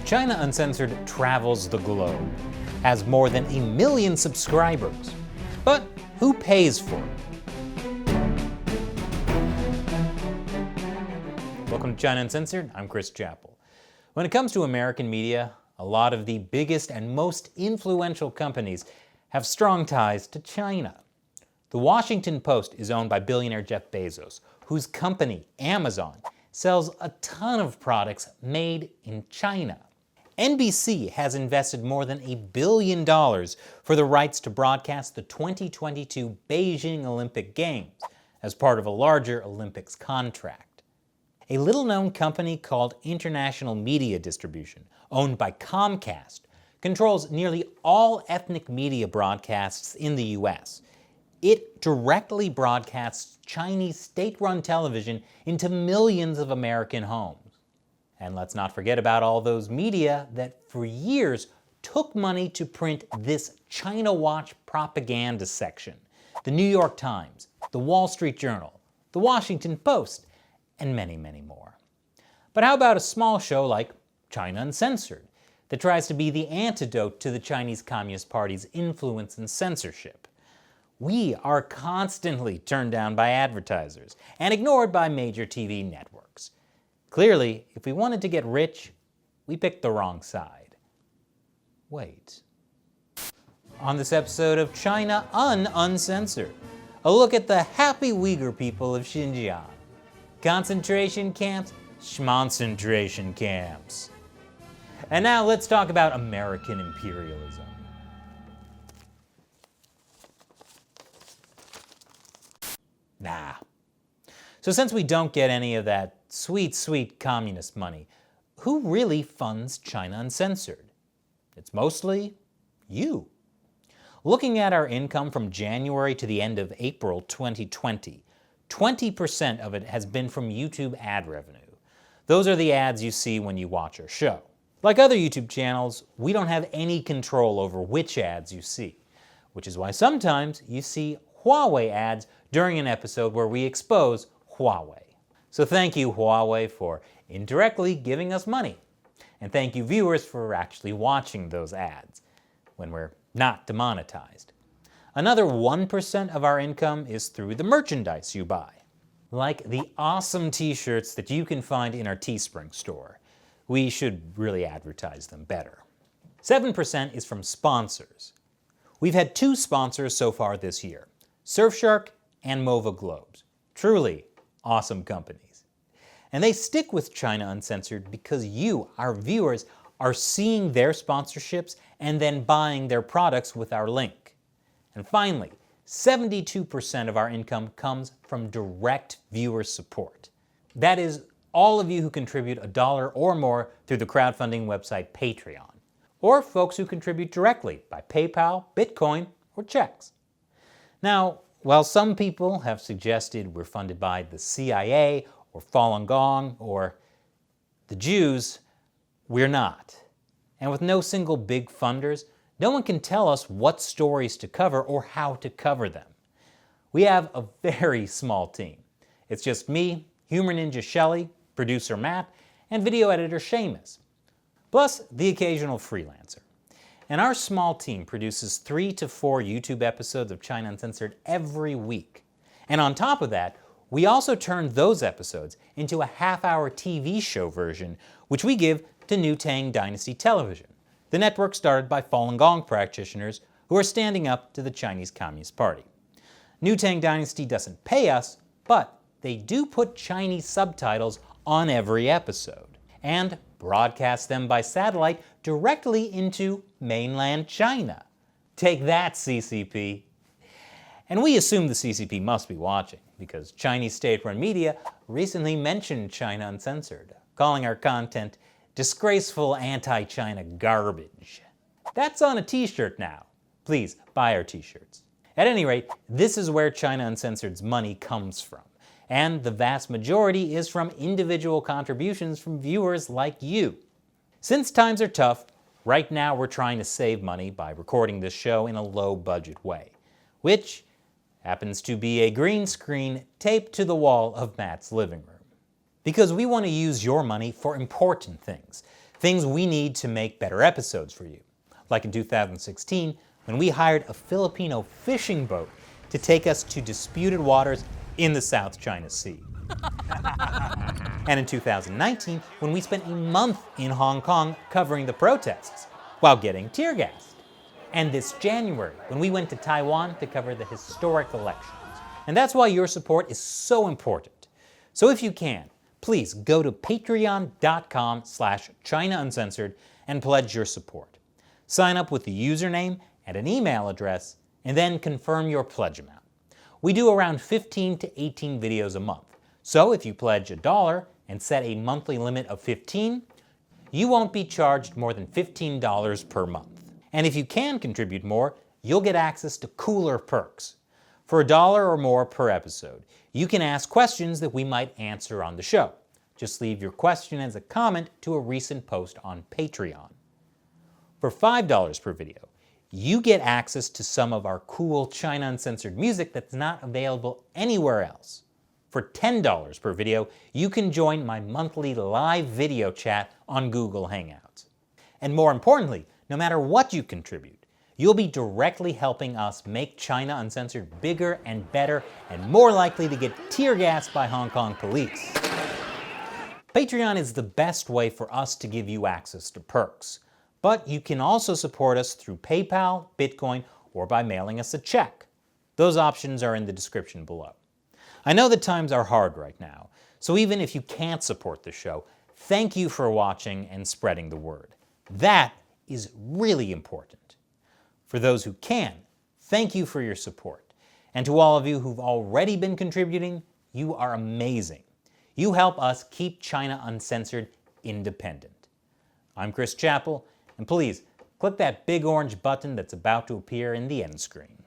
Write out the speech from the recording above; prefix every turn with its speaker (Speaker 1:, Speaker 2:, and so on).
Speaker 1: China Uncensored travels the globe, has more than 1 million subscribers. But who pays for it? Welcome to China Uncensored, I'm Chris Chappell. When it comes to American media, a lot of the biggest and most influential companies have strong ties to China. The Washington Post is owned by billionaire Jeff Bezos, whose company, Amazon, sells a ton of products made in China. NBC has invested more than $1 billion for the rights to broadcast the 2022 Beijing Olympic Games as part of a larger Olympics contract. A little-known company called International Media Distribution, owned by Comcast, controls nearly all ethnic media broadcasts in the U.S. It directly broadcasts Chinese state-run television into millions of American homes. And let's not forget about all those media that for years took money to print this China Watch propaganda section. The New York Times, the Wall Street Journal, the Washington Post, and many, many more. But how about a small show like China Uncensored that tries to be the antidote to the Chinese Communist Party's influence and censorship? We are constantly turned down by advertisers and ignored by major TV networks. Clearly, if we wanted to get rich, we picked the wrong side. Wait. On this episode of China Uncensored, a look at the happy Uyghur people of Xinjiang. Concentration camps, schmoncentration camps. And now let's talk about American imperialism. Nah. So since we don't get any of that sweet, sweet communist money, who really funds China Uncensored? It's mostly you. Looking at our income from January to the end of April 2020, 20% of it has been from YouTube ad revenue. Those are the ads you see when you watch our show. Like other YouTube channels, we don't have any control over which ads you see, which is why sometimes you see Huawei ads during an episode where we expose Huawei. So thank you, Huawei, for indirectly giving us money. And thank you, viewers, for actually watching those ads when we're not demonetized. Another 1% of our income is through the merchandise you buy, like the awesome t-shirts that you can find in our Teespring store. We should really advertise them better. 7% is from sponsors. We've had 2 sponsors so far this year, Surfshark and Mova Globes. Truly awesome companies. And they stick with China Uncensored because you, our viewers, are seeing their sponsorships and then buying their products with our link. And finally, 72% of our income comes from direct viewer support. That is all of you who contribute $1 or more through the crowdfunding website Patreon, or folks who contribute directly by PayPal, Bitcoin, or checks. Now, while some people have suggested we're funded by the CIA or Falun Gong or the Jews, we're not. And with no single big funders, no one can tell us what stories to cover or how to cover them. We have a very small team. It's just me, humor ninja Shelley, producer Matt, and video editor Seamus, plus the occasional freelancer. And our small team produces 3 to 4 YouTube episodes of China Uncensored every week. And on top of that, we also turn those episodes into a half-hour TV show version, which we give to New Tang Dynasty Television, the network started by Falun Gong practitioners who are standing up to the Chinese Communist Party. New Tang Dynasty doesn't pay us, but they do put Chinese subtitles on every episode and broadcast them by satellite directly into mainland China. Take that, CCP. And we assume the CCP must be watching, because Chinese state-run media recently mentioned China Uncensored, calling our content disgraceful anti-China garbage. That's on a t-shirt now. Please, buy our t-shirts. At any rate, this is where China Uncensored's money comes from. And the vast majority is from individual contributions from viewers like you. Since times are tough, right now we're trying to save money by recording this show in a low-budget way, which happens to be a green screen taped to the wall of Matt's living room. Because we want to use your money for important things, Things we need to make better episodes for you. Like in 2016, when we hired a Filipino fishing boat to take us to disputed waters in the South China Sea. And in 2019, when we spent a month in Hong Kong covering the protests while getting tear gassed. And this January, when we went to Taiwan to cover the historic elections. And that's why your support is so important. So if you can, please go to patreon.com/China Uncensored and pledge your support. Sign up with the username and an email address, and then confirm your pledge amount. We do around 15 to 18 videos a month. So if you pledge $1 and set a monthly limit of 15, you won't be charged more than $15 per month. And if you can contribute more, you'll get access to cooler perks. For $1 or more per episode, you can ask questions that we might answer on the show. Just leave your question as a comment to a recent post on Patreon. For $5 per video, you get access to some of our cool China Uncensored music that's not available anywhere else. For $10 per video, you can join my monthly live video chat on Google Hangouts. And more importantly, no matter what you contribute, you'll be directly helping us make China Uncensored bigger and better and more likely to get tear gassed by Hong Kong police. Patreon is the best way for us to give you access to perks. But you can also support us through PayPal, Bitcoin, or by mailing us a check. Those options are in the description below. I know that times are hard right now, so even if you can't support the show, thank you for watching and spreading the word. That is really important. For those who can, thank you for your support. And to all of you who've already been contributing, you are amazing. You help us keep China Uncensored independent. I'm Chris Chappell, and please click that big orange button that's about to appear in the end screen.